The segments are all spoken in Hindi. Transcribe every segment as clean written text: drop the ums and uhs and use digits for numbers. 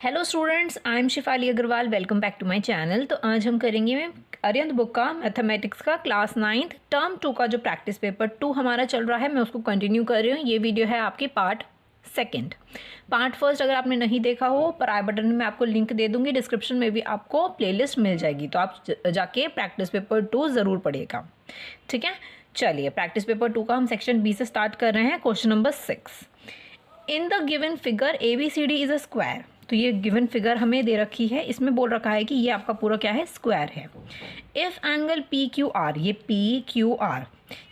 Hello students, I am Shifali Agarwal. Welcome back to my channel. तो आज हम करेंगे अरिहंत बुक का मैथमेटिक्स का क्लास 9th टर्म 2 का जो प्रैक्टिस पेपर 2 हमारा चल रहा है, मैं उसको कंटिन्यू कर रही हूँ। ये वीडियो है आपकी पार्ट सेकंड। पार्ट फर्स्ट अगर आपने नहीं देखा हो, पर आई बटन में मैं आपको लिंक दे दूंगी, डिस्क्रिप्शन में भी आपको प्लेलिस्ट मिल जाएगी, तो आप जाके प्रैक्टिस पेपर 2 ज़रूर पढ़िएगा। ठीक है, चलिए प्रैक्टिस पेपर 2 का हम सेक्शन बी से स्टार्ट कर रहे हैं। Question number 6, in the given figure ABCD is a square. तो ये गिवन फिगर हमें दे रखी है, इसमें बोल रखा है कि ये आपका पूरा क्या है, स्क्वायर है। इफ एंगल PQR, ये PQR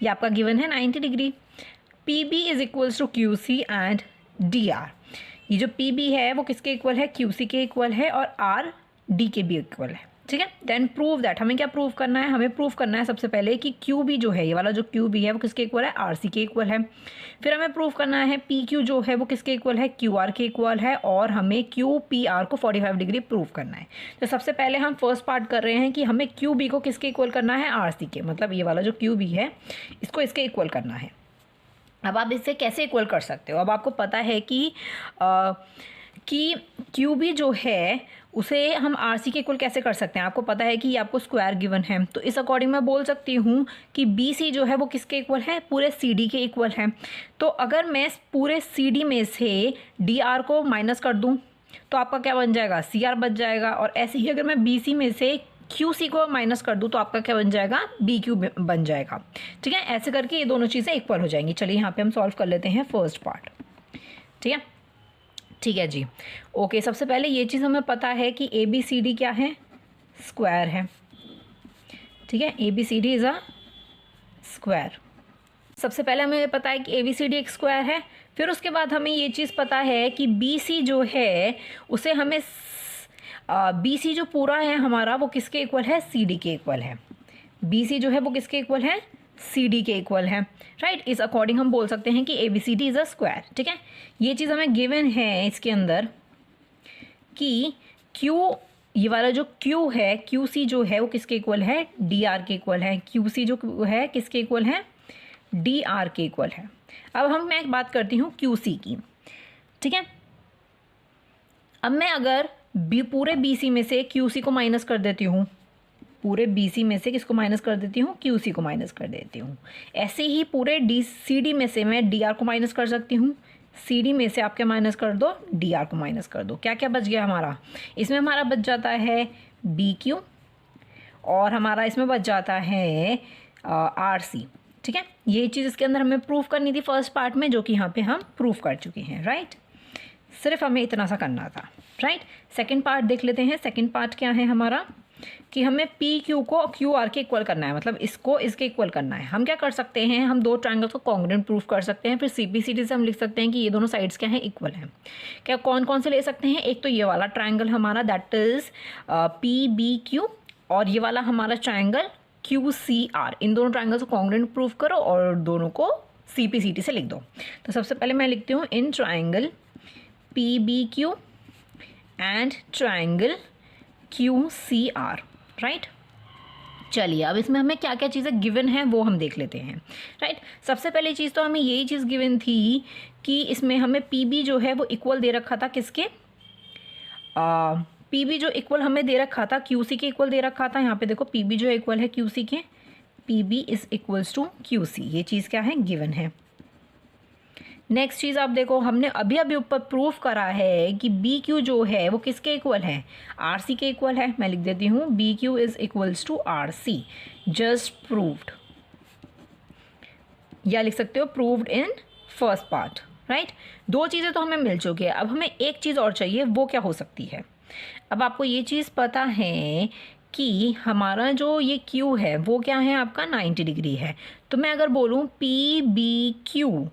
ये आपका गिवन है 90 degree. PB is equals to QC and DR। ये जो PB है वो किसके इक्वल है, QC के इक्वल है, और R D के भी इक्वल है। ठीक है, देन प्रूव दैट। हमें क्या प्रूव करना है, हमें प्रूव करना है सबसे पहले कि QB जो है, ये वाला जो QB है वो किसके इक्वल है, RC के इक्वल है। फिर हमें प्रूव करना है PQ जो है वो किसके इक्वल है, QR के इक्वल है, और हमें QPR को 45 डिग्री प्रूव करना है। तो सबसे पहले हम फर्स्ट पार्ट कर रहे हैं कि हमें QB को किसके इक्वल करना है, RC के, मतलब ये वाला जो QB है इसको इसके इक्वल करना है। अब आप इससे कैसे इक्वल कर सकते हो, अब आपको पता है कि QB जो है उसे हम RC के इक्वल कैसे कर सकते हैं। आपको पता है कि ये आपको स्क्वायर गिवन है, तो इस अकॉर्डिंग मैं बोल सकती हूँ कि BC जो है वो किसके इक्वल है, पूरे CD के इक्वल है। तो अगर मैं पूरे CD में से DR को माइनस कर दूँ तो आपका क्या बन जाएगा, CR बच जाएगा। और ऐसे ही अगर मैं BC में से QC को माइनस कर दूँ तो आपका क्या बन जाएगा, BQ बन जाएगा। ठीक है, ऐसे करके ये दोनों चीज़ें इक्वल हो जाएंगी। चलिए यहाँ पे हम सॉल्व कर लेते हैं फर्स्ट पार्ट। ठीक है जी, ओके। सबसे पहले ये चीज़ हमें पता है कि ABCD क्या है, स्क्वायर है। ठीक है, ABCD इज़ अ स्क्वायर। सबसे पहले हमें पता है कि ABCD एक स्क्वायर है। फिर उसके बाद हमें ये चीज़ पता है कि BC जो है उसे हमें BC जो पूरा है हमारा वो किसके इक्वल है, CD के इक्वल है। BC जो है वो किसके इक्वल है, CD के इक्वल है। राइट, इस अकॉर्डिंग हम बोल सकते हैं कि ABCD इज़ अ स्क्वायर। ठीक है, ये चीज़ हमें गिवन है इसके अंदर कि ये वाला जो Q है, QC जो है वो किसके इक्वल है, DR के इक्वल है। QC जो है किसके इक्वल है, DR के इक्वल है। अब मैं एक बात करती हूँ QC की। ठीक है, अब मैं अगर पूरे BC में से QC को माइनस कर देती हूँ, पूरे BC में से किसको माइनस कर देती हूँ, QC को माइनस कर देती हूँ। ऐसे ही पूरे CD में से मैं DR को माइनस कर सकती हूँ। CD में से आप क्या माइनस कर दो, DR को माइनस कर दो। क्या क्या बच गया हमारा, इसमें हमारा बच जाता है BQ, और हमारा इसमें बच जाता है RC। ठीक है, ये चीज़ इसके अंदर हमें प्रूफ करनी थी फर्स्ट पार्ट में, जो कि यहाँ पे हम प्रूफ कर चुके हैं। राइट, सिर्फ हमें इतना सा करना था। राइट, सेकेंड पार्ट देख लेते हैं। सेकेंड पार्ट क्या है हमारा, कि हमें PQ को QR के इक्वल करना है, मतलब इसको इसके इक्वल करना है। हम क्या कर सकते हैं, हम दो ट्रायंगल्स को कॉन्ग्रुएंट प्रूफ कर सकते हैं। फिर CPCD से हम लिख सकते हैं कि ये दोनों साइड्स क्या हैं, इक्वल हैं। क्या कौन कौन से ले सकते हैं, एक तो ये वाला ट्रायंगल हमारा दैट इज़ PBQ, और ये वाला हमारा ट्रायंगल QCR। इन दोनों ट्रायंगल्स को कॉन्ग्रुएंट प्रूफ करो और दोनों को CPCD से लिख दो। तो सबसे पहले मैं लिखती हूँ in triangle PBQ and triangle QCR। Right, चलिए अब इसमें हमें क्या क्या चीज़ें गिवन है वो हम देख लेते हैं। राइट, सबसे पहली चीज़ तो हमें यही चीज़ गिवन थी कि इसमें हमें PB जो है वो इक्वल दे रखा था किसके, PB जो इक्वल हमें दे रखा था QC के इक्वल दे रखा था। यहाँ पे देखो PB जो इक्वल है QC के, PB is equals to QC। ये चीज़ क्या है, गिवन है। नेक्स्ट चीज़ आप देखो, हमने अभी अभी ऊपर प्रूफ करा है कि BQ जो है वो किसके इक्वल है, RC के इक्वल है। मैं लिख देती हूँ BQ is equals to RC, just proved, या लिख सकते हो proved in first part. Right, दो चीज़ें तो हमें मिल चुकी है। अब हमें एक चीज़ और चाहिए, वो क्या हो सकती है। अब आपको ये चीज़ पता है कि हमारा जो ये Q है वो क्या है, आपका 90 डिग्री है। तो मैं अगर बोलूँ PBQ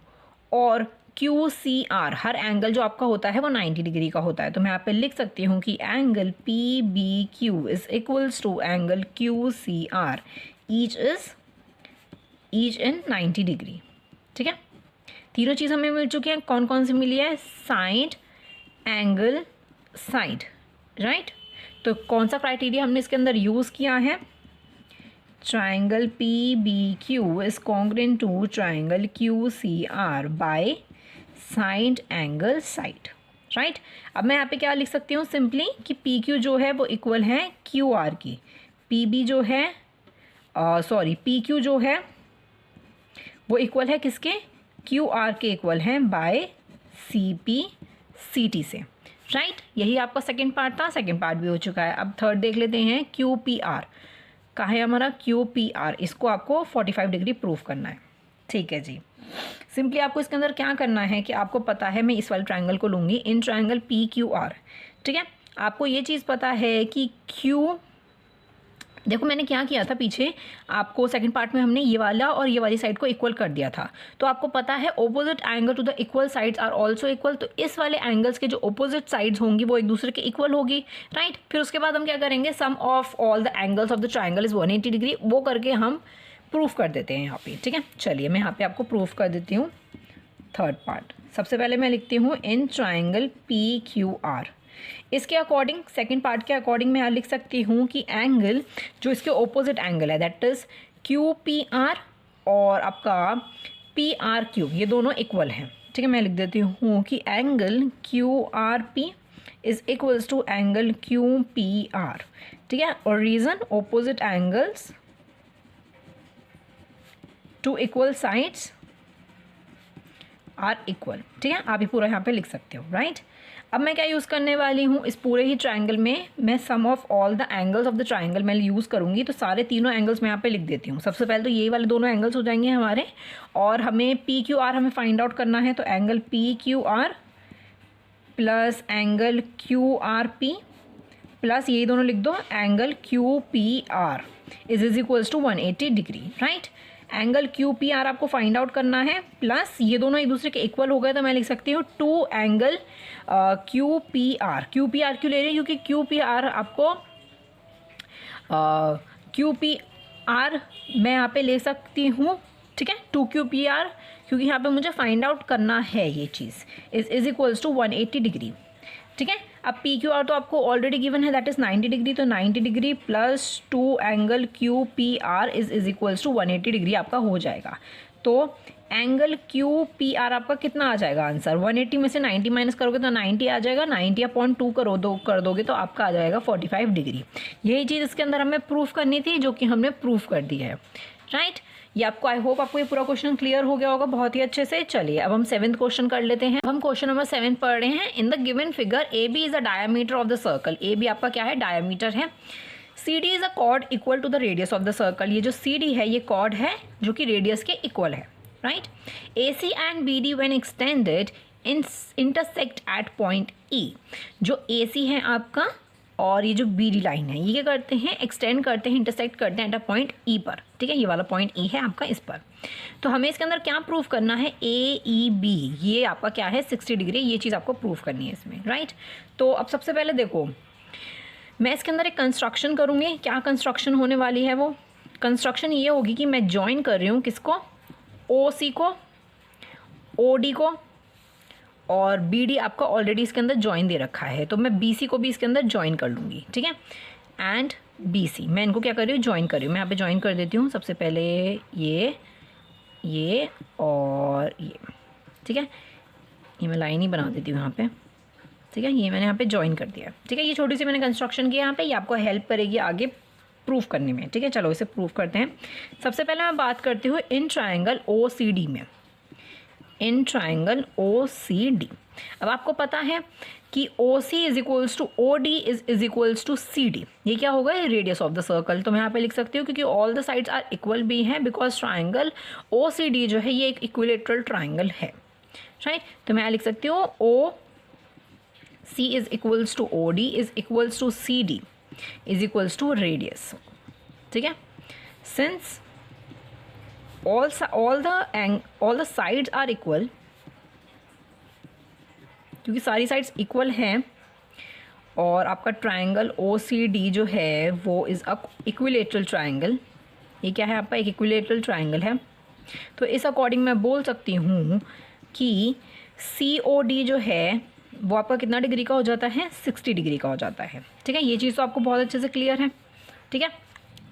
और QCR, हर एंगल जो आपका होता है वो 90 डिग्री का होता है। तो मैं यहाँ पे लिख सकती हूँ कि angle PBQ is equals to angle QCR, each in 90 degree. ठीक है, तीनों चीज़ हमें मिल चुकी हैं। कौन कौन सी मिली है, साइड, एंगल, साइड। राइट, तो कौन सा क्राइटेरिया हमने इसके अंदर यूज़ किया है, triangle PBQ is congruent to triangle QCR by side angle side. Right. अब मैं यहाँ पे क्या लिख सकती हूँ सिंपली कि पी क्यू जो है वो इक्वल है क्यू आर की, पी बी जो है पी क्यू जो है वो इक्वल है किसके, क्यू आर के इक्वल है by C P C T से, राइट। यही आपका सेकेंड पार्ट था, सेकेंड पार्ट भी हो चुका है। अब थर्ड देख लेते हैं, क्यू पी आर कहाँ है हमारा, क्यू पी आर, इसको आपको 45 डिग्री प्रूफ करना है, ठीक है जी। सिंपली आपको इसके अंदर क्या करना है कि आपको पता है, मैं इस वाले ट्रायंगल को लूँगी, in triangle P Q are, ठीक है। आपको ये चीज़ पता है कि क्यू, देखो मैंने क्या किया था पीछे, आपको सेकंड पार्ट में हमने ये वाला और ये वाली साइड को इक्वल कर दिया था, तो आपको पता है opposite angle to the equal sides are also equal, तो इस वाले एंगल्स के जो ऑपोजिट साइड्स होंगी वो एक दूसरे के इक्वल होगी, राइट। फिर उसके बाद हम क्या करेंगे, sum of all the angles of the triangle is 180 degree, वो करके हम प्रूफ कर देते हैं यहाँ पे, ठीक है। चलिए मैं यहाँ पे आपको प्रूफ कर देती हूँ थर्ड पार्ट। सबसे पहले मैं लिखती हूँ in triangle P Q are, इसके अकॉर्डिंग सेकंड पार्ट के अकॉर्डिंग मैं यहाँ लिख सकती हूँ कि एंगल जो इसके ऑपोजिट एंगल है that is Q P are और आपका पी आर क्यू, ये दोनों इक्वल हैं, ठीक है। मैं लिख देती हूँ कि angle Q R P is equals to angle Q P R, ठीक है। और reason, opposite angles to equal sides are equal, ठीक है। आप ही पूरा यहाँ पे लिख सकते हो, राइट। अब मैं क्या यूज़ करने वाली हूँ, इस पूरे ही ट्रायंगल में मैं sum of all the angles of the triangle मैं यूज़ करूँगी, तो सारे तीनों एंगल्स मैं यहाँ पे लिख देती हूँ। सबसे पहले तो ये वाले दोनों एंगल्स हो जाएंगे हमारे, और हमें पी क्यू आर हमें फाइंड आउट करना है, तो angle P Q R plus angle Q R P plus ये दोनों लिख दो angle Q P R is equals to 180 degree, right. Angle Q P R आपको फाइंड आउट करना है, प्लस ये दोनों एक दूसरे के इक्वल हो गए, तो मैं लिख सकती हूँ 2 angle Q P are. Q P are क्यों ले रही है, क्योंकि क्यू पी आर आपको क्यू पी आर मैं यहाँ पे ले सकती हूँ, ठीक है, 2 क्यू पी आर, क्योंकि यहाँ पे मुझे फाइंड आउट करना है ये चीज़, इज इक्वल्स टू 180 डिग्री, ठीक है। अब पी क्यू आर तो आपको ऑलरेडी गिवन है दैट इज़ 90 डिग्री, तो 90 degree plus 2 angle Q P R is equals to 180 degree आपका हो जाएगा। तो एंगल क्यू पी आर आपका कितना आ जाएगा आंसर, 180 में से 90 माइनस करोगे तो 90 आ जाएगा, 90/2 कर दोगे तो आपका आ जाएगा 45 डिग्री। यही चीज़ इसके अंदर हमें प्रूफ करनी थी, जो कि हमने प्रूफ कर दी है, राइट। ये आपको, आई होप आपको ये पूरा क्वेश्चन क्लियर हो गया होगा बहुत ही अच्छे से। चलिए अब हम 7th क्वेश्चन कर लेते हैं। अब हम क्वेश्चन नंबर 7 पढ़ रहे हैं। In the given figure A B is a diameter of the circle, A B आपका क्या है, डायमीटर है। C D is a chord equal to the radius of the circle, ये जो सी डी है ये कॉर्ड है जो कि रेडियस के इक्वल है, right. A C and B D when extended intersect at point E, जो ए सी है आपका और ये जो बी डी लाइन है ये क्या करते हैं, एक्सटेंड करते हैं, इंटरसेक्ट करते हैं एट अ पॉइंट ई पर, ठीक है। ये वाला पॉइंट ई है आपका इस पर, तो हमें इसके अंदर क्या प्रूफ करना है, ए ई बी, ये आपका क्या है 60 डिग्री, ये चीज़ आपको प्रूफ करनी है इसमें, राइट। तो अब सबसे पहले देखो मैं इसके अंदर एक कंस्ट्रक्शन करूँगी। क्या कंस्ट्रक्शन होने वाली है, वो कंस्ट्रक्शन ये होगी कि मैं ज्वाइन कर रही हूँ किसको, ओ सी को, ओ डी को, और बी डी आपका ऑलरेडी इसके अंदर ज्वाइन दे रखा है, तो मैं बी सी को भी इसके अंदर ज्वाइन कर लूँगी, ठीक है। एंड बी सी मैं इनको क्या कर रही हूँ, ज्वाइन कर रही हूँ। मैं यहाँ पे ज्वाइन कर देती हूँ सबसे पहले ये और ये, ठीक है। ये मैं लाइन ही बना देती हूँ यहाँ पे, ठीक है। ये मैंने यहाँ पे ज्वाइन कर दिया, ठीक है। ये छोटी सी मैंने कंस्ट्रक्शन किया यहाँ पे, ये आपको हेल्प करेगी आगे प्रूफ करने में, ठीक है। चलो इसे प्रूफ करते हैं। सबसे पहले मैं बात करती हूँ in triangle O C D में, in triangle O C D. अब आपको पता है कि O C is equals to O D is equals to C D, ये क्या होगा, रेडियस ऑफ द सर्कल। तो मैं यहाँ पे लिख सकती हूँ क्योंकि all the sides are equal भी हैं, because triangle O C D जो है ये एक इक्विलेटरल ट्राइंगल है, राइट। तो मैं लिख सकती हूँ O C is equals to O D is equals to C D is equals to radius, ठीक है। Since all the sides are equal, क्योंकि सारी साइड्स इक्वल हैं और आपका ट्राइंगल ओ सी डी जो है वो इज़ अ इक्विलेटरल ट्राइंगल, ये क्या है आपका, एक इक्विलेटरल ट्राइंगल है। तो इस अकॉर्डिंग मैं बोल सकती हूँ कि सी ओ डी जो है वो आपका कितना डिग्री का हो जाता है, 60 डिग्री का हो जाता है, ठीक है। ये चीज़ तो आपको बहुत अच्छे से क्लियर है, ठीक है,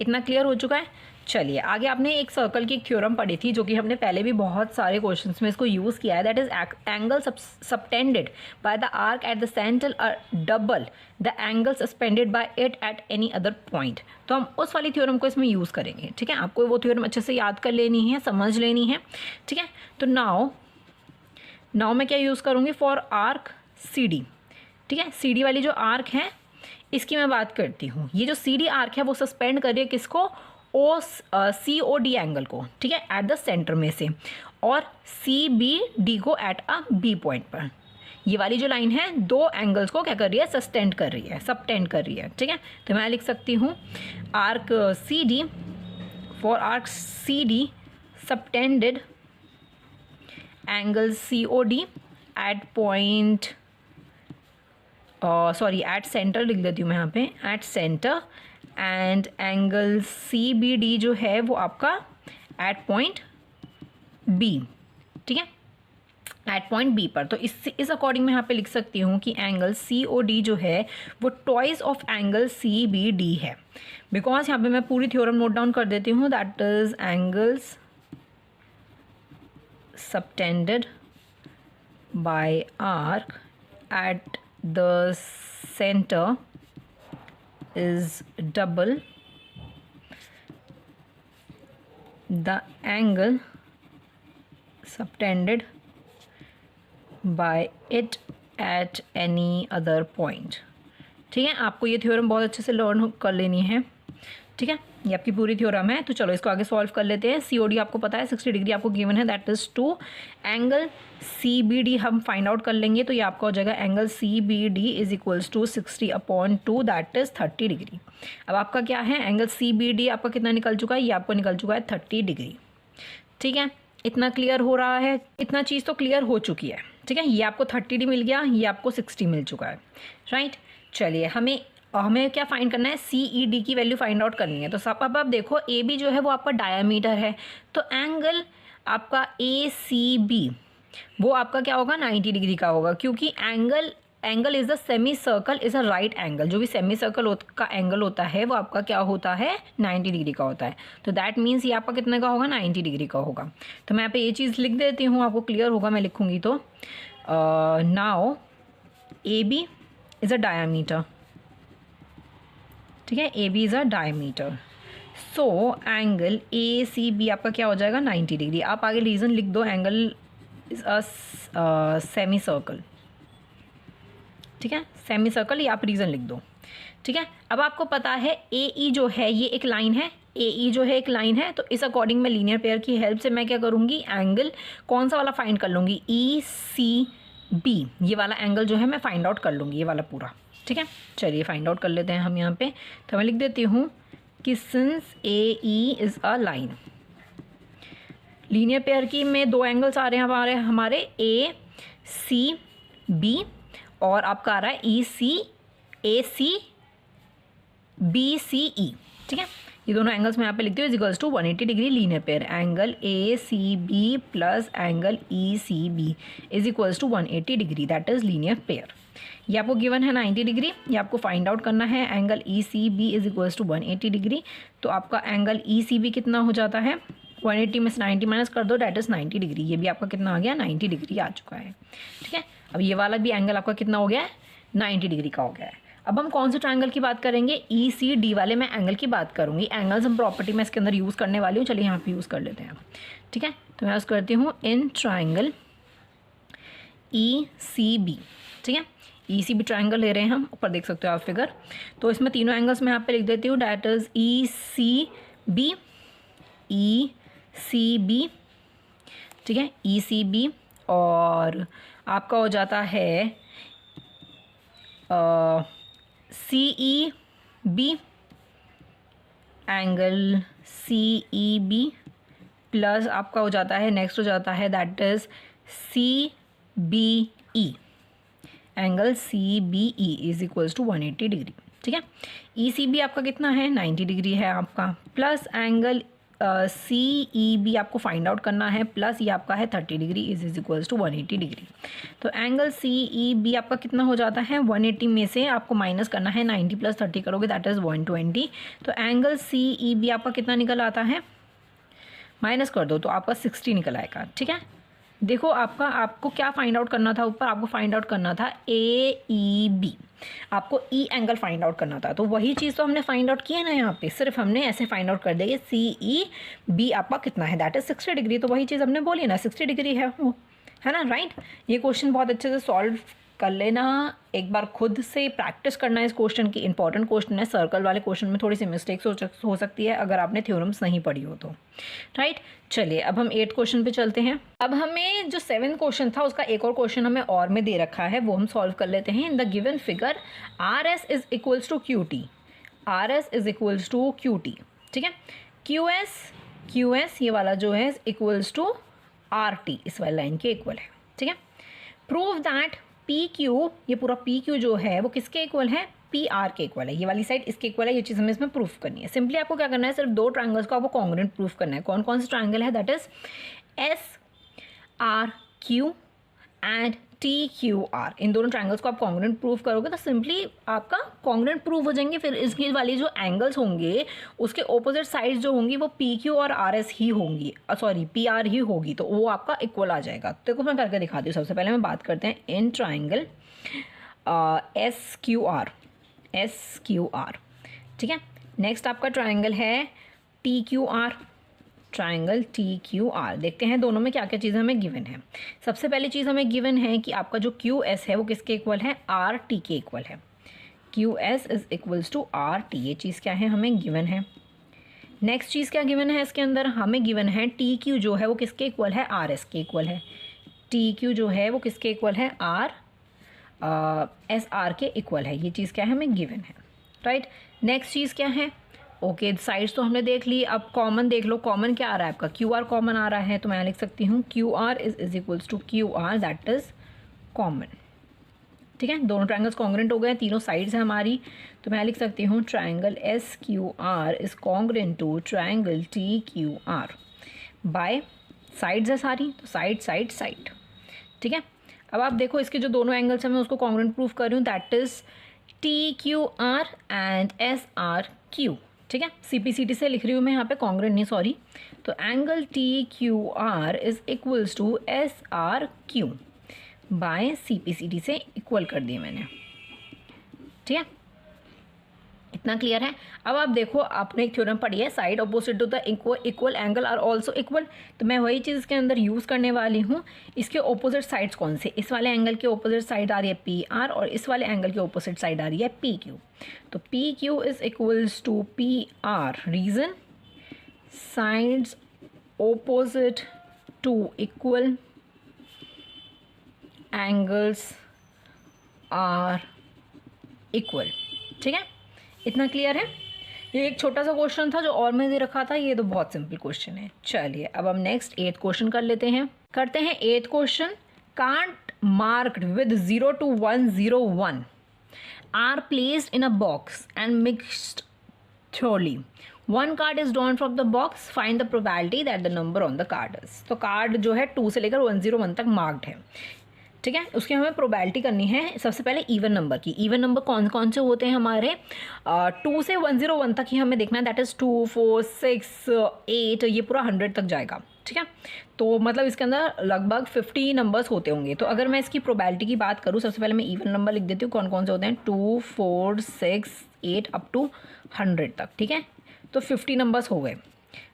इतना क्लियर हो चुका है। चलिए आगे आपने एक सर्कल की थ्योरम पढ़ी थी जो कि हमने पहले भी बहुत सारे क्वेश्चंस में इसको यूज़ किया है, that is angle subtended by the arc at the centre are double the angle suspended by it at any other point. तो हम उस वाली थ्योरम को इसमें यूज़ करेंगे, ठीक है। आपको वो थ्योरम अच्छे से याद कर लेनी है, समझ लेनी है, ठीक है। तो नाउ मैं क्या यूज़ करूँगी, फॉर आर्क सी डी, ठीक है। सी डी वाली जो आर्क है इसकी मैं बात करती हूँ। ये जो सी डी आर्क है वो सस्पेंड कर रही है किसको, COD एंगल को, ठीक है, एट द सेंटर में से, और CBD को एट अ B पॉइंट पर। ये वाली जो लाइन है दो एंगल्स को क्या कर रही है, सबटेंड कर रही है, ठीक है। तो मैं लिख सकती हूँ arc CD, for arc CD subtended angle COD at point, at centre लिख देती हूँ मैं यहाँ पे, at centre, and angle CBD जो है वो आपका एट पॉइंट B, ठीक है, एट पॉइंट B पर। तो इस अकॉर्डिंग मैं यहाँ पे लिख सकती हूँ कि एंगल COD जो है वो ट्वाइस ऑफ एंगल CBD है, बिकॉज यहाँ पे मैं पूरी थ्योरम नोट डाउन कर देती हूँ, that is angles subtended bye arc at the centre is double the angle subtended by it at any other point, ठीक है। आपको ये थ्योरम बहुत अच्छे से लर्न कर लेनी है, ठीक है। ये आपकी पूरी थ्योरम है। तो चलो इसको आगे सॉल्व कर लेते हैं। COD आपको पता है 60 डिग्री आपको गिवन है, दैट इज 2। एंगल CBD हम फाइंड आउट कर लेंगे, तो ये आपका हो जाएगा angle CBD is equals to 60/2, that is 30 degree. अब आपका क्या है, एंगल CBD आपका कितना निकल चुका है, ये आपको निकल चुका है 30 डिग्री, ठीक है। इतना क्लियर हो रहा है, इतना चीज़ तो क्लियर हो चुकी है, ठीक है। ये आपको 30 मिल गया, ये आपको 60 मिल चुका है, राइट। चलिए हमें क्या फाइंड करना है, CED की वैल्यू फाइंड आउट करनी है। तो सब अब आप देखो AB जो है वो आपका डायामीटर है, तो एंगल आपका ACB वो आपका क्या होगा, 90 डिग्री का होगा, क्योंकि angle is the semi circle is a right angle. जो भी सेमी सर्कल का एंगल होता है वो आपका क्या होता है, 90 डिग्री का होता है। तो दैट मीन्स ये आपका कितने का होगा, 90 डिग्री का होगा। तो मैं यहाँ पे ये चीज़ लिख देती हूँ, आपको क्लियर होगा मैं लिखूँगी। तो now AB is a diameter, ठीक है, AB is a diameter. So angle ACB आपका क्या हो जाएगा, 90 डिग्री। आप आगे रीज़न लिख दो, angle is a semi circle, ठीक है, सेमी सर्कल, ये आप रीज़न लिख दो, ठीक है। अब आपको पता है AE जो है ये एक लाइन है, AE जो है एक लाइन है, तो इस अकॉर्डिंग मैं लीनियर पेयर की हेल्प से मैं क्या करूँगी, एंगल कौन सा वाला फाइंड कर लूँगी, ECB, ये वाला एंगल जो है मैं फाइंड आउट कर लूँगी, ये वाला पूरा, ठीक है। चलिए फाइंड आउट कर लेते हैं हम यहाँ पे। तो मैं लिख देती हूँ कि since AE is a line, linear pair की में दो एंगल्स आ रहे हैं हमारे ACB, और आपका आ रहा है BCE, ठीक है। ये दोनों एंगल्स मैं यहाँ पे लिखती हूँ, equals to 180 degree linear pair. Angle ACB plus angle ECB is equals to 180 degree, that is linear pair. ये आपको गिवन है 90 डिग्री, ये आपको फाइंड आउट करना है। Angle ECB is equals to 180 degree, तो आपका एंगल ECB कितना हो जाता है, 180 में से 90 माइनस कर दो, डैट इज़ 90 डिग्री। ये भी आपका कितना आ गया, 90 डिग्री आ चुका है, ठीक है। अब ये वाला भी एंगल आपका कितना हो गया है, 90 डिग्री का हो गया है। अब हम कौन से ट्रायंगल की बात करेंगे, ECD वाले मैं एंगल की बात करूँगी। एंगल्स हम प्रॉपर्टी में इसके अंदर यूज़ करने वाली हूँ, चलिए यहाँ पे यूज़ कर लेते हैं, ठीक है। तो मैं यूज़ करती हूँ इन ट्रायंगल ECB, ठीक है। ECB ट्रायंगल ले रहे हैं हम, ऊपर देख सकते हो आप फिगर। तो इसमें तीनों एंगल्स मैं यहाँ पे लिख देती हूँ, डैट इज़ ECB, ठीक है, ECB, और आपका हो जाता है CEB, एंगल CEB प्लस आपका हो जाता है, नेक्स्ट हो जाता है that is CBE, angle CBE is equals to 180 degree, ठीक है। ECB आपका कितना है, 90 डिग्री है आपका, plus angle C E B आपको फाइंड आउट करना है, प्लस ये आपका है 30 degree is equals to 180 degree. तो एंगल सी ई बी आपका कितना हो जाता है, 180 में से आपको माइनस करना है 90 प्लस 30 करोगे दैट इज़ 120। तो एंगल सी ई बी आपका कितना निकल आता है, माइनस कर दो तो आपका 60 निकल आएगा। ठीक है, देखो आपको क्या फाइंड आउट करना था, ऊपर आपको फाइंड आउट करना था ए ई बी, आपको ई एंगल फाइंड आउट करना था। तो वही चीज़ तो हमने फाइंड आउट की है ना, यहाँ पे सिर्फ हमने ऐसे फाइंड आउट कर दिया सी ई बी आपका कितना है, दैट इज 60 डिग्री। तो वही चीज़ हमने बोली ना, 60 डिग्री है वो, है ना, राइट। ये क्वेश्चन बहुत अच्छे से सॉल्व कर लेना, एक बार खुद से प्रैक्टिस करना है इस क्वेश्चन की। इंपॉर्टेंट क्वेश्चन है, सर्कल वाले क्वेश्चन में थोड़ी सी मिस्टेक्स हो सकती है अगर आपने थ्योरम्स नहीं पढ़ी हो तो, राइट। चलिए अब हम 8 क्वेश्चन पे चलते हैं। अब हमें जो 7 क्वेश्चन था उसका एक और क्वेश्चन हमें और में दे रखा है, वो हम सॉल्व कर लेते हैं। In the given figure R S is equals to Q T, R S is equals to Q T, ठीक है। क्यू एस ये वाला जो है इक्वल्स टू आर टी, इस वाली लाइन के इक्वल है, ठीक है। प्रूव दैट पी क्यू, ये पूरा पी क्यू जो है वो किसके इक्वल है, पी आर के इक्वल है, ये वाली साइड इसके इक्वल है। ये चीज़ हमें इसमें प्रूफ करनी है। सिंपली आपको क्या करना है, सिर्फ 2 ट्रायंगल्स को आपको कॉन्ग्रुएंट प्रूफ करना है। कौन कौन से ट्रायंगल है, that is S R Q and T Q R. इन दोनों ट्रायंगल्स को आप कॉन्ग्रुएंट प्रूफ करोगे तो सिंपली आपका कॉन्ग्रुएंट प्रूफ हो जाएंगे। फिर इसकी वाली जो एंगल्स होंगे उसके ऑपोजिट साइड्स जो होंगी वो पी क्यू और आर एस ही होंगी, सॉरी पी आर ही होगी, तो वो आपका इक्वल आ जाएगा। तो देखो मैं करके दिखाती हूँ। सबसे पहले हम बात करते हैं in triangle S Q are, ठीक है। नेक्स्ट आपका ट्राइंगल है T Q are, triangle T Q are. देखते हैं दोनों में क्या क्या चीज़ हमें गिवन है। सबसे पहली चीज़ हमें गिवन है कि आपका जो क्यू एस है वो किसके इक्वल है, आर टी के इक्वल है। Q S is equals to R T, ये चीज़ क्या है, हमें गिवन है। नेक्स्ट चीज़ क्या गिवन है इसके अंदर, हमें गिवन है टी क्यू जो है वो किसके इक्वल है, आर एस के इक्वल है। टी क्यू जो है वो किसके इक्वल है, आर एस आर के इक्वल है। ये चीज़ क्या है, हमें गिवन है, राइट। नेक्स्ट चीज़ क्या है, ओके साइड्स तो हमने देख ली। अब कॉमन देख लो, कॉमन क्या आ रहा है आपका, क्यू आर कॉमन आ रहा है, तो मैं लिख सकती हूँ Q R is equals to Q R, that is common, ठीक है। दोनों ट्रायंगल्स कॉन्ग्रुएंट हो गए, तीनों साइड्स हैं हमारी, तो मैं लिख सकती हूँ triangle S Q R is congruent to triangle T Q R by sides है सारी, तो साइड, ठीक है। अब आप देखो इसके जो दोनों एंगल्स हैं मैं उसको कॉन्ग्रुएंट प्रूफ कर रही हूँ, that is T Q are and S R Q, ठीक है। CPCT से लिख रही हूँ मैं यहाँ पे, कॉन्ग्रुएंट नहीं सॉरी। तो angle T Q R is equals to S R Q by CPCT से इक्वल कर दिए मैंने, ठीक है। इतना क्लियर है। अब आप देखो आपने एक थ्योरम पढ़ी है, side opposite to the equal angle are also equal, तो मैं वही चीज़ इसके अंदर यूज़ करने वाली हूँ। इसके ऑपोजिट साइड्स कौन से, इस वाले एंगल के ऑपोजिट साइड आ रही है पी आर और इस वाले एंगल के ऑपोजिट साइड आ रही है पी क्यू। तो P Q is equals to P R, reason sides opposite to equal angles are equal, ठीक है। इतना क्लियर है। ये एक छोटा सा क्वेश्चन था जो और मैं दे रखा था, ये तो बहुत सिंपल क्वेश्चन है। चलिए अब हम नेक्स्ट 8th क्वेश्चन कर लेते हैं। करते हैं 8th question. Card marked with 0 to 101 are placed in a box and mixed thoroughly. One card is drawn from the box, find the probability that the number on the card is. तो कार्ड जो है 2 से लेकर 101 तक मार्क्ड है, ठीक है। उसकी हमें प्रोबेबिलिटी करनी है। सबसे पहले इवन नंबर की। इवन नंबर कौन कौन से होते हैं हमारे, 2 से 101 तक ही हमें देखना है, दैट इज़ 2, 4, 6, 8, ये पूरा 100 तक जाएगा, ठीक है। तो मतलब इसके अंदर लगभग 50 नंबर्स होते होंगे। तो अगर मैं इसकी प्रोबेबिलिटी की बात करूँ, सबसे पहले मैं इवन नंबर लिख देती हूँ कौन कौन से होते हैं, 2, 4, 6, 8 अप टू 100 तक, ठीक है। तो 50 नंबर्स हो गए,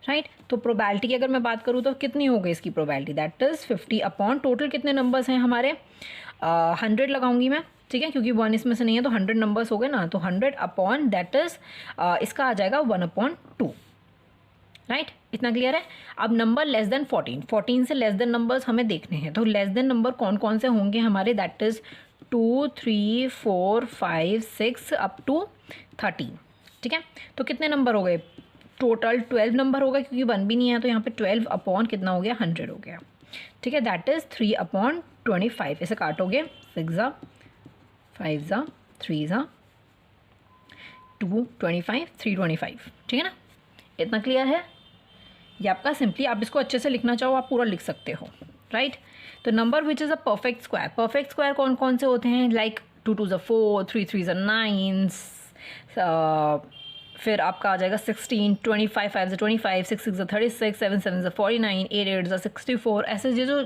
राइट। तो प्रोबेबिलिटी की अगर मैं बात करूँ तो कितनी हो गई इसकी probability, that is 50 upon total कितने नंबर्स हैं हमारे, 100 लगाऊंगी मैं, ठीक है, क्योंकि 1 इसमें से नहीं है, तो 100 नंबर्स हो गए ना। तो 100 अपॉन दैट इज़ इसका आ जाएगा 1/2, राइट। इतना क्लियर है। अब नंबर लेस देन 14 से लेस देन नंबर्स हमें देखने हैं। तो लेस देन नंबर कौन कौन से होंगे हमारे, दैट इज़ 2, 3, 4, 5, 6 अप टू 13, ठीक है। तो कितने नंबर हो गए, टोटल 12 नंबर होगा, क्योंकि 1 भी नहीं है, तो यहाँ पे 12 अपॉन कितना हो गया, 100 हो गया, ठीक है। That is 3/25। इसे काटोगे, 6 ज़ा 5 ज़ा 3 ज़ा 2, 25, 325, ठीक है ना। इतना क्लियर है। ये आपका सिंपली, आप इसको अच्छे से लिखना चाहो आप पूरा लिख सकते हो, राइट। तो number which is a perfect square, perfect square कौन कौन से होते हैं, लाइक 2 2 4, 3 3 9, फिर आपका आ जाएगा 16, 25 5 25, 6 6 36, 7 7 49, 8 8 64, ऐसे जो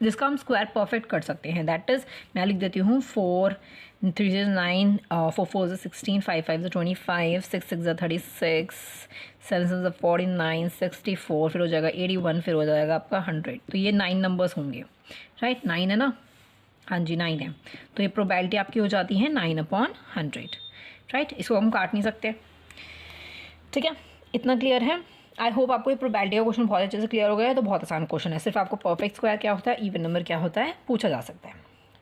जिसका हम स्क्वायर परफेक्ट कर सकते हैं। दैट इज़ मैं लिख देती हूँ 4 3 9, 4 4 16, 5 5 25, 6 6 36, 7 7 49, 64, फिर हो जाएगा 81, फिर हो जाएगा आपका 100। तो ये 9 नंबर्स होंगे, राइट। 9 है ना, हाँ जी 9 है। तो ये प्रोबेबिलिटी आपकी हो जाती है 9/100, राइट। इसको हम काट नहीं सकते, ठीक है। इतना क्लियर है। आई होप आपको ये प्रोबेबिलिटी का क्वेश्चन बहुत अच्छे से क्लियर हो गया है। तो बहुत आसान क्वेश्चन है, सिर्फ आपको परफेक्ट स्क्वायर क्या होता है, इवन नंबर क्या होता है पूछा जा सकता है,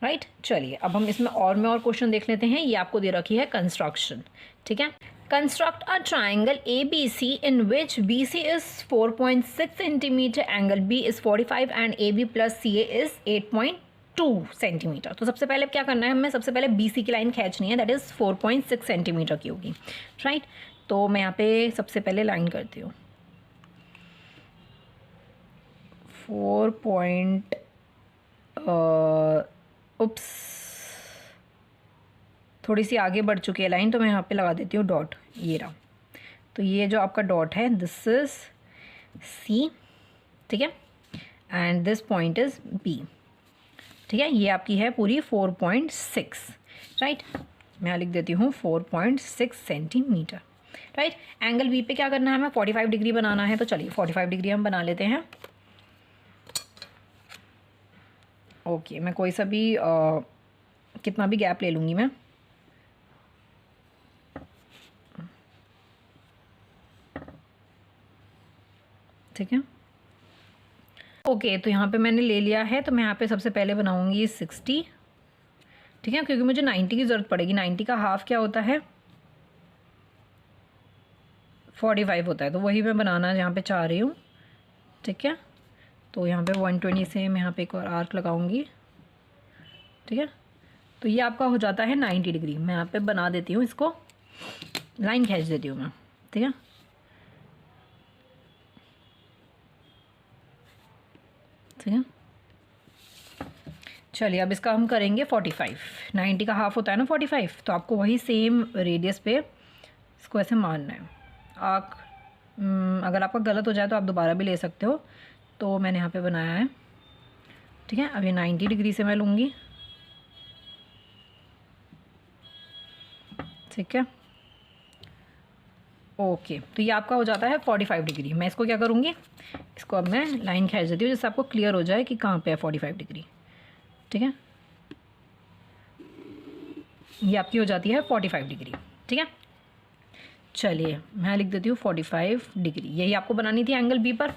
राइट। चलिए अब हम इसमें और क्वेश्चन देख लेते हैं। ये आपको दे रखी है कंस्ट्रक्शन, ठीक है। Construct a triangle ABC in which BC is 4.6 centimetre, angle B is 45 and AB plus CA is 8.2 centimetre. तो सबसे पहले क्या करना है, हमें सबसे पहले BC की लाइन खींचनी है, दैट इज़ 4.6 सेंटीमीटर की होगी, राइट। तो मैं यहाँ पे सबसे पहले लाइन करती हूँ 4. थोड़ी सी आगे बढ़ चुकी है लाइन, तो मैं यहाँ पे लगा देती हूँ डॉट, ये रहा। तो ये जो आपका डॉट है दिस इज C, ठीक है, and this point is B, ठीक है। ये आपकी है पूरी 4.6, राइट। मैं लिख देती हूँ 4.6 सेंटीमीटर, राइट। एंगल B पे क्या करना है, हमें 45 डिग्री बनाना है। तो चलिए 45 डिग्री हम बना लेते हैं। ओके मैं कोई सा भी कितना भी गैप ले लूँगी मैं, ठीक है। ओके तो यहाँ पे मैंने ले लिया है। तो मैं यहाँ पे सबसे पहले बनाऊँगी 60, ठीक है, क्योंकि मुझे 90 की ज़रूरत पड़ेगी। 90 का हाफ क्या होता है, 45 होता है। तो वही मैं बनाना यहाँ पे चाह रही हूँ, ठीक है। तो यहाँ पे 120 से मैं यहाँ पे एक और आर्क लगाऊंगी, ठीक है। तो ये आपका हो जाता है 90 डिग्री। मैं यहाँ पे बना देती हूँ, इसको लाइन खींच देती हूँ मैं, ठीक है। ठीक है, चलिए अब इसका हम करेंगे 45। 90 का हाफ होता है ना 45, तो आपको वही सेम रेडियस पे इसको ऐसे मारना है। अगर आपका गलत हो जाए तो आप दोबारा भी ले सकते हो। तो मैंने यहाँ पे बनाया है, ठीक है। अब ये 90 डिग्री से मैं लूँगी, ठीक है। ओके तो ये आपका हो जाता है 45 डिग्री। मैं इसको क्या करूँगी, इसको अब मैं लाइन खींच देती हूँ जिससे आपको क्लियर हो जाए कि कहाँ पे है 45 डिग्री, ठीक है। ये आपकी हो जाती है 45 डिग्री, ठीक है। चलिए मैं लिख देती हूँ 45 डिग्री। यही आपको बनानी थी एंगल B पर,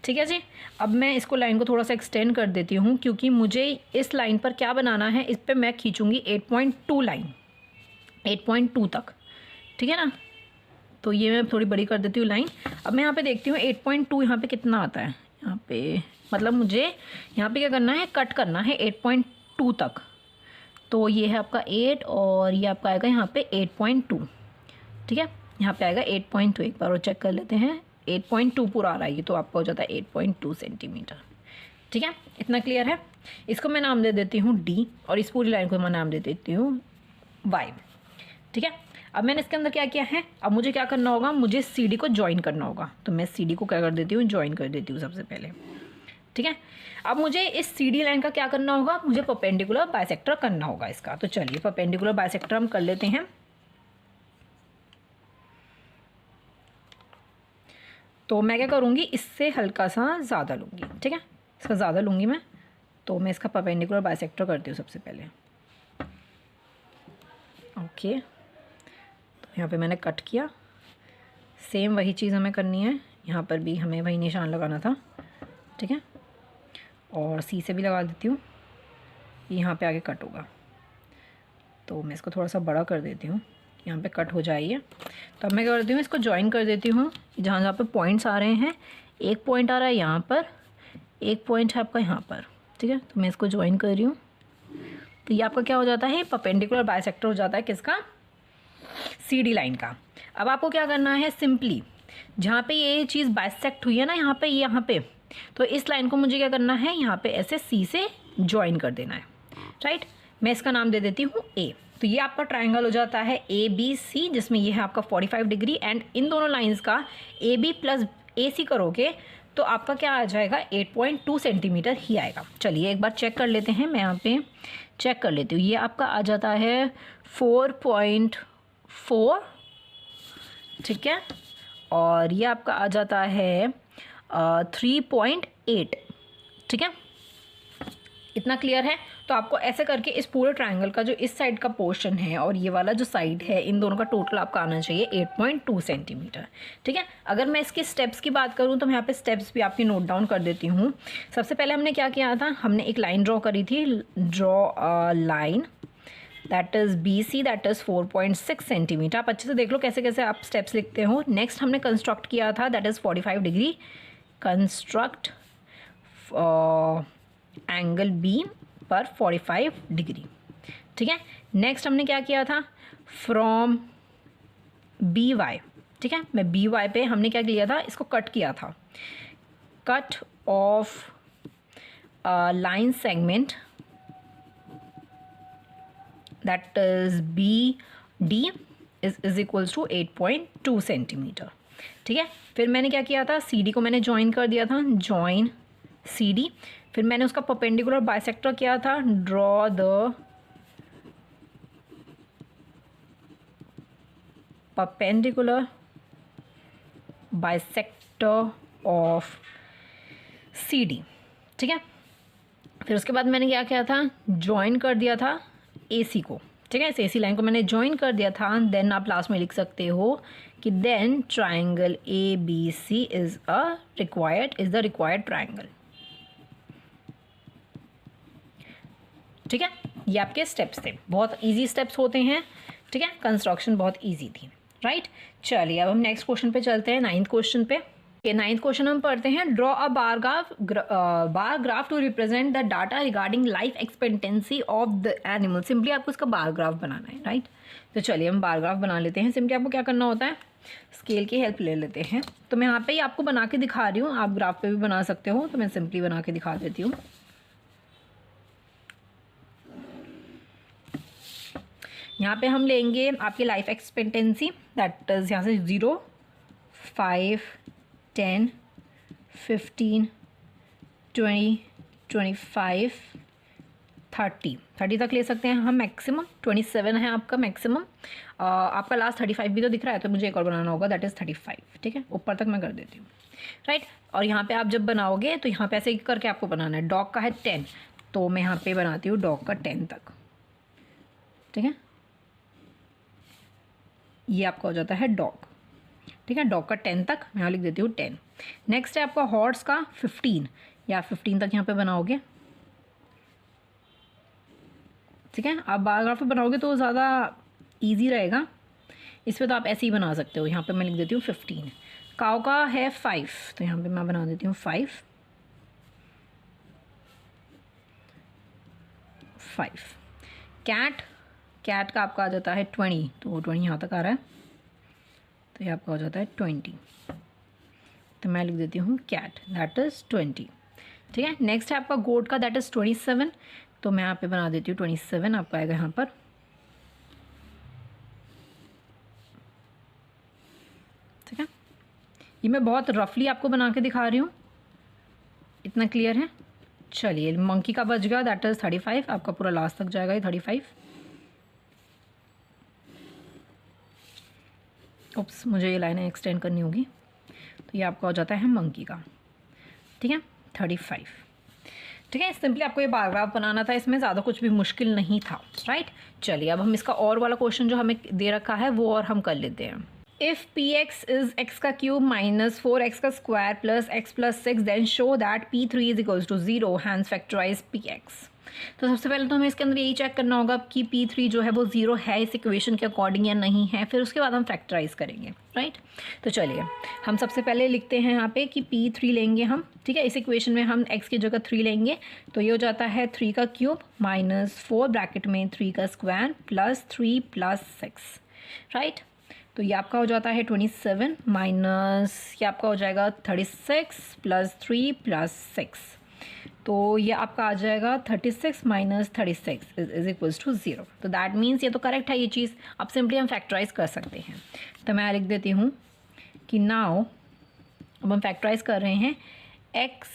ठीक है जी। अब मैं इसको लाइन को थोड़ा सा एक्सटेंड कर देती हूँ, क्योंकि मुझे इस लाइन पर क्या बनाना है, इस पर मैं खींचूँगी 8.2 लाइन, 8.2 तक, ठीक है ना। तो ये मैं थोड़ी बड़ी कर देती हूँ लाइन। अब मैं यहाँ पे देखती हूँ 8.2 यहाँ पे कितना आता है। यहाँ पे मतलब मुझे यहाँ पे क्या करना है, कट करना है 8.2 तक। तो ये है आपका 8 और ये आपका आएगा यहाँ पे 8.2, ठीक है। यहाँ पे आएगा 8.2, एक बार और चेक कर लेते हैं। 8.2 पूरा आ रहा है ये, तो आपका हो जाता है 8.2 सेंटीमीटर, ठीक है। इतना क्लियर है। इसको मैं नाम दे देती हूँ D और इस पूरी लाइन को मैं नाम दे देती हूँ Y, ठीक है। अब मैंने इसके अंदर क्या किया है, अब मुझे क्या करना होगा, मुझे CD को ज्वाइन करना होगा। तो मैं CD को क्या कर देती हूँ, ज्वाइन कर देती हूँ सबसे पहले, ठीक है। अब मुझे इस CD लाइन का क्या करना होगा, मुझे परपेंडिकुलर बाइसेक्टर करना होगा इसका। तो चलिए परपेंडिकुलर बाइसेक्टर हम कर लेते हैं। तो मैं क्या करूँगी, इससे हल्का सा ज़्यादा लूँगी, ठीक है, इसका ज़्यादा लूँगी मैं। तो मैं इसका परपेंडिकुलर बाइसेक्टर करती हूँ सबसे पहले। ओके तो यहाँ पे मैंने कट किया। सेम वही चीज़ हमें करनी है, यहाँ पर भी हमें वही निशान लगाना था, ठीक है। और C से भी लगा देती हूँ, यहाँ पे आगे कट होगा। तो मैं इसको थोड़ा सा बड़ा कर देती हूँ, यहाँ पे कट हो जाइए। तो अब मैं क्या करती हूँ, इसको ज्वाइन कर देती हूँ जहाँ जहाँ पे पॉइंट्स आ रहे हैं। एक पॉइंट आ रहा है यहाँ पर, एक पॉइंट है आपका यहाँ पर, ठीक है। तो मैं इसको ज्वाइन कर रही हूँ। तो ये आपका क्या हो जाता है, परपेंडिकुलर बाइसेक्टर हो जाता है किसका, CD लाइन का। अब आपको क्या करना है, सिंपली जहाँ पे ये चीज़ बाइसेक्ट हुई है ना यहाँ पे, तो इस लाइन को मुझे क्या करना है, यहाँ पे ऐसे सी से ज्वाइन कर देना है, राइट। मैं इसका नाम दे देती हूँ ए। तो ये आपका ट्राइंगल हो जाता है ए बी सी, जिसमें ये है आपका 45 डिग्री, एंड इन दोनों लाइंस का ए बी प्लस ए सी करोगे तो आपका क्या आ जाएगा, 8.2 सेंटीमीटर ही आएगा। चलिए एक बार चेक कर लेते हैं, मैं यहाँ पे चेक कर लेती हूँ। ये आपका आ जाता है 4.4, ठीक है, और ये आपका आ जाता है 3.8, ठीक है। इतना क्लियर है। तो आपको ऐसे करके इस पूरे ट्रायंगल का जो इस साइड का पोर्शन है और ये वाला जो साइड है, इन दोनों का टोटल आपका आना चाहिए 8.2 सेंटीमीटर, ठीक है। अगर मैं इसके स्टेप्स की बात करूँ तो मैं यहाँ पे स्टेप्स भी आपकी नोट डाउन कर देती हूँ। सबसे पहले हमने क्या किया था, हमने एक लाइन ड्रॉ करी थी, draw a line that is B C, that is 4.6 centimetre. आप अच्छे से देख लो कैसे कैसे आप स्टेप्स लिखते हो। नेक्स्ट हमने कंस्ट्रक्ट किया था, that is 45 degree, construct angle B पर 45 डिग्री, ठीक है। नेक्स्ट हमने क्या किया था, फ्रॉम बी वाई, ठीक है, मैं बी वाई पे हमने क्या किया था, इसको कट किया था, cut off line segment that is B D is equals to 8.2 centimetre, ठीक है। फिर मैंने क्या किया था, सी डी को मैंने ज्वाइन कर दिया था, ज्वाइन सी डी। फिर मैंने उसका परपेंडिकुलर बाइसेक्टर किया था, draw the perpendicular bisector of C D, ठीक है। फिर उसके बाद मैंने क्या किया था, ज्वाइन कर दिया था ए सी को, ठीक है, इस ए सी लाइन को मैंने ज्वाइन कर दिया था। देन आप लास्ट में लिख सकते हो कि then triangle A B C is the required triangle, ठीक है। ये आपके स्टेप्स थे, बहुत इजी स्टेप्स होते हैं, ठीक है, कंस्ट्रक्शन बहुत इजी थी, राइट। चलिए अब हम नेक्स्ट क्वेश्चन पे चलते हैं, 9th क्वेश्चन पे। नाइन्थ क्वेश्चन हम पढ़ते हैं, draw a bar graph to represent the data regarding life expectancy of the animal. Simply आपको इसका बार ग्राफ बनाना है, राइट। तो चलिए हम बार ग्राफ बना लेते हैं। सिंपली आपको क्या करना होता है, स्केल की हेल्प ले लेते हैं। तो मैं यहाँ पे ही आपको बना के दिखा रही हूँ, आप ग्राफ पे भी बना सकते हो, तो मैं सिंपली बना के दिखा देती हूँ। यहाँ पे हम लेंगे आपकी लाइफ एक्सपेक्टेंसी, दैट इज़ यहाँ से 0, 5, 10, 15, 20, 25, 30 तक ले सकते हैं हम मैक्सिमम। 27 है आपका मैक्सिमम। आपका लास्ट 35 भी तो दिख रहा है, तो मुझे एक और बनाना होगा, दैट इज़ 35, ठीक है। ऊपर तक मैं कर देती हूँ, राइट। और यहाँ पे आप जब बनाओगे तो यहाँ पे ऐसे करके आपको बनाना है। डॉग का है 10, तो मैं यहाँ पे बनाती हूँ डॉग का 10 तक, ठीक है। ये आपका हो जाता है डॉग, ठीक है। डॉग का 10 तक मैं यहाँ लिख देती हूँ 10। नेक्स्ट है आपका हॉर्स का 15, या 15 तक यहाँ पे बनाओगे, ठीक है। आप बार ग्राफ पे बनाओगे तो ज़्यादा इजी रहेगा। इस पे तो आप ऐसे ही बना सकते हो। यहाँ पे मैं लिख देती हूँ 15। काऊ का है 5, तो यहाँ पे मैं बना देती हूँ 5। कैट का आपका आ जाता है 20, तो 20 यहाँ तक आ रहा है, तो ये आपका हो जाता है 20। तो मैं लिख देती हूँ कैट, दैट इज़ 20, ठीक है। नेक्स्ट है आपका गोट का, दैट इज़ 27, तो मैं यहाँ पे बना देती हूँ 27, आपका आएगा यहाँ पर, ठीक है। ये मैं बहुत रफली आपको बना के दिखा रही हूँ, इतना क्लियर है। चलिए मंकी का बच गया, दैट इज़ 35, आपका पूरा लास्ट तक जाएगा ये 35। उप्स, मुझे ये लाइनें एक्सटेंड करनी होगी। तो ये आपका हो जाता है मंकी का, ठीक है, 35, ठीक है। सिंपली आपको ये बार ग्राफ बनाना था, इसमें ज़्यादा कुछ भी मुश्किल नहीं था, राइट। चलिए अब हम इसका और वाला क्वेश्चन जो हमें दे रखा है वो और हम कर लेते हैं। If P X is X का क्यूब माइनस 4x का square plus x plus 6 then show that p3 is equals to 0, hence factorise px। तो सबसे पहले तो हमें इसके अंदर यही चेक करना होगा कि p3 जो है वो 0 है इस इक्वेशन के अकॉर्डिंग या नहीं है, फिर उसके बाद हम फैक्टराइज करेंगे, राइट। तो चलिए हम सबसे पहले लिखते हैं यहाँ पे कि p3 लेंगे हम, ठीक है। इस इक्वेशन में हम x की जगह 3 लेंगे, तो ये हो जाता है 3 का क्यूब माइनस 4 ब्रैकेट में 3 का स्क्वायर प्लस 3 प्लस 6, राइट। तो ये आपका हो जाता है 27 माइनस ये आपका हो जाएगा 36 प्लस 3 प्लस 6, तो ये आपका आ जाएगा 36 माइनस 36 इज इक्वल्स टू 0। तो दैट मीन्स ये तो करेक्ट है ये चीज़। अब सिंपली हम फैक्टराइज कर सकते हैं, तो मैं लिख देती हूँ कि नाउ अब हम फैक्टराइज कर रहे हैं x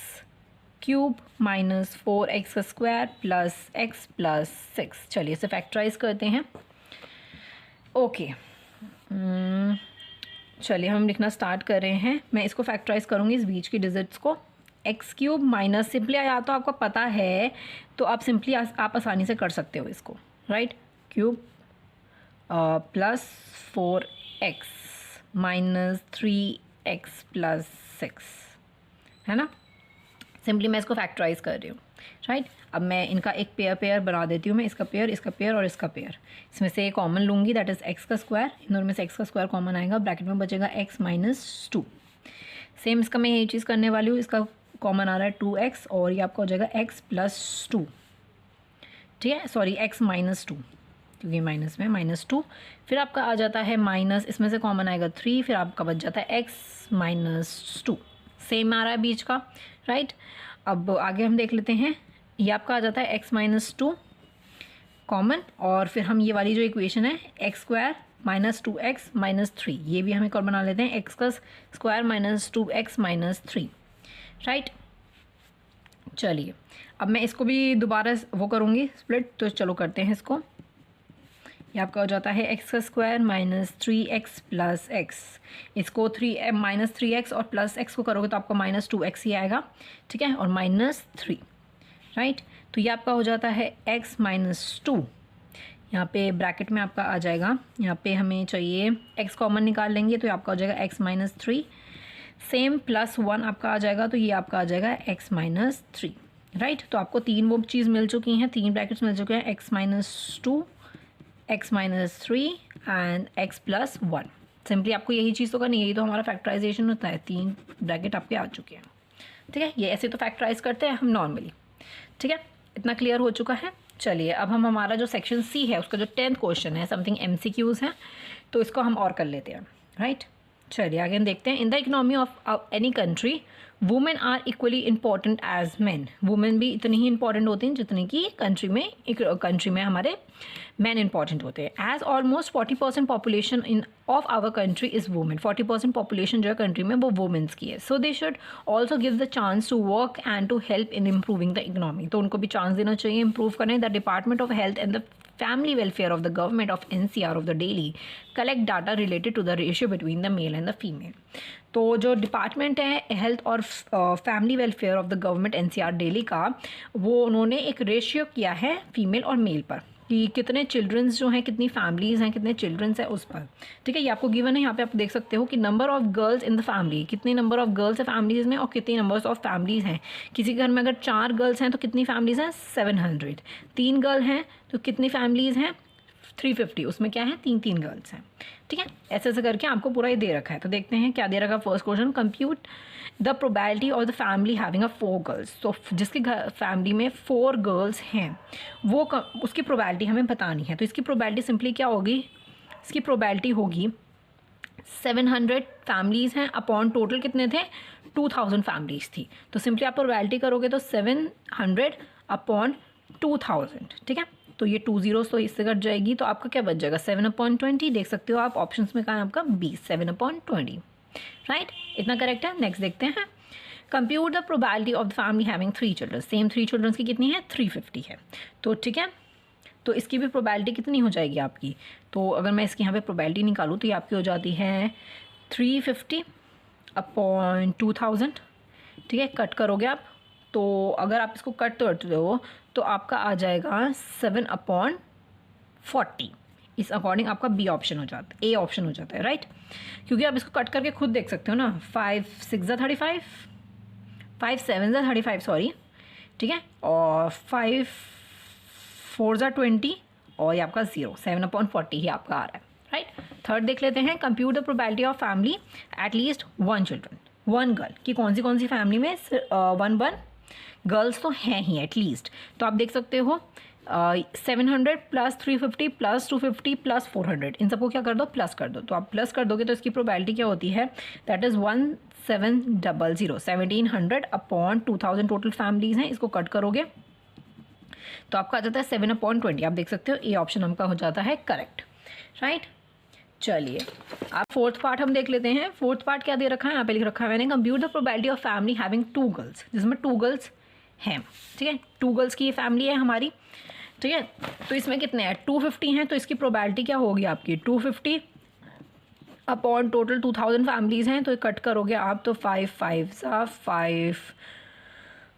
cube minus 4x square plus x plus 6। चलिए इसे फैक्टराइज करते हैं। ओके चलिए हम लिखना स्टार्ट कर रहे हैं। मैं इसको फैक्टराइज करूँगी इस बीच की डिजिट्स को। एक्स क्यूब माइनस सिंपली या तो आपको पता है तो आप सिंपली आप आसानी से कर सकते हो इसको, right. Cube plus 4x minus 3x plus 6 है ना। सिंपली मैं इसको फैक्टराइज कर रही हूँ, राइट। अब मैं इनका एक पेयर बना देती हूँ। मैं इसका पेयर और इसका पेयर, इसमें से कॉमन लूँगी, दैट इज़ एक्स का स्क्वायर। इन दोनों में से एक्स का स्क्वायर कॉमन आएगा, ब्रैकेट में बचेगा x माइनस 2। सेम इसका मैं यही चीज़ करने वाली हूँ। इसका कॉमन आ रहा है 2x और ये आपका हो जाएगा x प्लस 2, ठीक है, सॉरी x माइनस 2, क्योंकि माइनस में माइनस 2। फिर आपका आ जाता है माइनस, इसमें से कॉमन आएगा 3, फिर आपका बच जाता है x माइनस 2। सेम आ रहा है बीच का, राइट। अब आगे हम देख लेते हैं। ये आपका आ जाता है x माइनस 2 कॉमन, और फिर हम ये वाली जो इक्वेशन है x square minus 2x minus 3, ये भी हम एक और बना लेते हैं, एक्स का square minus 2x minus 3, right. चलिए अब मैं इसको भी दोबारा वो करूँगी स्प्लिट, तो चलो करते हैं इसको। ये आपका हो जाता है एक्स का square minus 3x plus x। इसको माइनस 3x और प्लस x को करोगे तो आपको माइनस 2x ही आएगा, ठीक है, और माइनस 3, राइट। तो ये आपका हो जाता है x माइनस 2। यहाँ पे ब्रैकेट में आपका आ जाएगा, यहाँ पे हमें चाहिए x कॉमन निकाल लेंगे तो ये आपका हो जाएगा x माइनस 3। सेम प्लस 1 आपका आ जाएगा, तो ये आपका आ जाएगा x माइनस 3, राइट। तो आपको तीन वो चीज़ मिल चुकी हैं, तीन ब्रैकेट्स मिल चुके हैं, x minus 2, x minus 3 and x plus 1। Simply आपको यही चीज़ तो करनी है, यही तो हमारा फैक्टराइजेशन होता है। तीन ब्रैकेट आपके आ चुके हैं, ठीक है। ये ऐसे तो फैक्टराइज करते हैं हम नॉर्मली, ठीक है। इतना क्लियर हो चुका है। चलिए अब हम हमारा जो सेक्शन सी है उसका जो 10th क्वेश्चन है, समथिंग MCQs है, तो इसको हम और कर लेते हैं, राइट। चलिए आगे हम देखते हैं। In the economy of any country women are equally important as man. Women भी इतनी ही इंपॉर्टेंट होती हैं जितनी कि कंट्री में हमारे मैन इंपॉर्टेंट होते हैं। As almost 40% population in of our country is women. 40% population जो है कंट्री में वो वुमेन्स की है। So they should also give the chance to work and to help in improving the economy. तो उनको भी चांस देना चाहिए इम्प्रूव करने। The department of health and the family welfare of the government of NCR of the Delhi collect data related to the ratio between the male and the female। तो जो डिपार्टमेंट है हेल्थ और family welfare of the government NCR Delhi का, वो उन्होंने एक रेशियो किया है फीमेल और मेल पर, कि कितने चिल्ड्रंस जो हैं, कितनी फैमिलीज़ हैं, कितने चिल्ड्रंस हैं उस पर, ठीक है। ये आपको गिवन है, यहाँ पे आप देख सकते हो कि number of girls in the family, कितने नंबर ऑफ़ गर्ल्स है फैमिलीज़ में और कितनी नंबर्स ऑफ़ फैमिलीज़ हैं। किसी घर में अगर 4 गर्ल्स हैं तो कितनी फैमिलीज़ हैं, 700। 3 गर्ल हैं तो कितनी फैमिलीज़ हैं, 350। उसमें क्या है, 3 गर्ल्स हैं, ठीक है। ऐसे ऐसे करके आपको पूरा ये दे रखा है। तो देखते हैं क्या दे रखा है। First question, compute the probability of the family having 4 girls. तो जिसके घर फैमिली में 4 गर्ल्स हैं वो उसकी प्रोबेबिलिटी हमें बतानी है। तो इसकी प्रोबेबिलिटी सिंपली क्या होगी, इसकी प्रोबेबिलिटी होगी 700 फैमिलीज़ हैं अपॉन टोटल कितने थे, 2000 फैमिलीज़ थी। तो सिंपली आप प्रोबेबिलिटी करोगे तो 700 अपॉन 2000, ठीक है। तो ये 2 zeros तो इससे कट जाएगी, तो आपका क्या बच जाएगा, 7/20। देख सकते हो आप ऑप्शंस में कहा है आपका B 7/20, राइट। इतना करेक्ट है। नेक्स्ट देखते हैं, compute the probability of the family having 3 children. Same 3 children की कितनी है, 350 है। तो ठीक है, तो इसकी भी प्रोबेबिलिटी कितनी हो जाएगी आपकी। तो अगर मैं इसकी यहाँ पे प्रोबेबिलिटी निकालूँ तो ये आपकी हो जाती है 350 अपॉन 2000, ठीक है। कट करोगे आप, तो अगर आप इसको कट करते हो तो आपका आ जाएगा 7/40। इस अकॉर्डिंग आपका बी ऑप्शन हो जाता है, ए ऑप्शन हो जाता है, राइट। क्योंकि आप इसको कट करके खुद देख सकते हो ना, 5 6 35, 5 7 35, सॉरी, ठीक है, और 5 4 20, और ये आपका 0, 7/40 ही आपका आ रहा है, राइट। थर्ड देख लेते हैं, compute the probability of family at least 1 children 1 girl, कि कौन सी फैमिली में 1 गर्ल्स तो हैं ही एटलीस्ट। तो आप देख सकते हो 700 प्लस 350 प्लस 250 प्लस 400, इन सबको क्या कर दो, प्लस कर दो। तो आप प्लस कर दोगे तो इसकी प्रोबेबिलिटी क्या होती है, that is 1700, 1700 upon 2000 total families हैं, इसको कट करोगे तो आपका आ जाता है 7/20। आप देख सकते हो ए ऑप्शन हमका हो जाता है करेक्ट, राइट। चलिए आप फोर्थ पार्ट हम देख लेते हैं। फोर्थ पार्ट क्या दे रखा है, यहाँ पे लिख रखा है मैंने, compute the probability of family having 2 girls, जिसमें 2 गर्ल्स हैं, ठीक है, 2 गर्ल्स की ये फैमिली है हमारी, ठीक है। तो इसमें कितने हैं, 250 हैं, तो इसकी प्रोबेबिलिटी क्या होगी आपकी 250 अपॉन टोटल 2000 फैमिलीज़ हैं, तो कट करोगे आप तो 5 5 5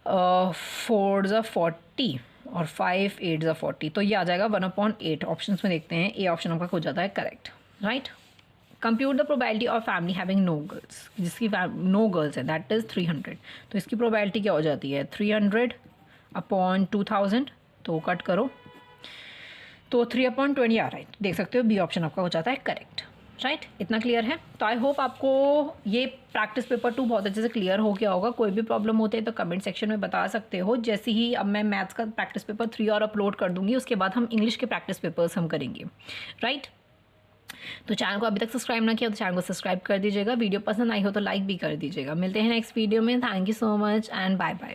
4 40 और 5 8 40, तो ये आ जाएगा 1/8। ऑप्शन में देखते हैं, ए ऑप्शन आपका हो जाता है correct, right. Compute the probability of family having no girls, जिसकी नो गर्ल्स है, दैट इज़ 300, तो इसकी प्रोबेबिलिटी क्या हो जाती है 300 अपॉन 2000, तो कट करो तो 3/20 आ रहा है, देख सकते हो बी ऑप्शन आपका हो जाता है करेक्ट, राइट। इतना क्लियर है। तो आई होप आपको ये प्रैक्टिस पेपर 2 बहुत अच्छे से क्लियर हो गया होगा। कोई भी प्रॉब्लम होते हैं तो कमेंट सेक्शन में बता सकते हो। जैसे ही अब मैं मैथ्स का प्रैक्टिस पेपर 3 और अपलोड कर दूंगी, उसके बाद हम इंग्लिश के प्रैक्टिस पेपर्स हम करेंगे, राइट। तो चैनल को अभी तक सब्सक्राइब ना किया तो चैनल को सब्सक्राइब कर दीजिएगा। वीडियो पसंद आई हो तो लाइक भी कर दीजिएगा। मिलते हैं नेक्स्ट वीडियो में। Thank you so much and bye bye.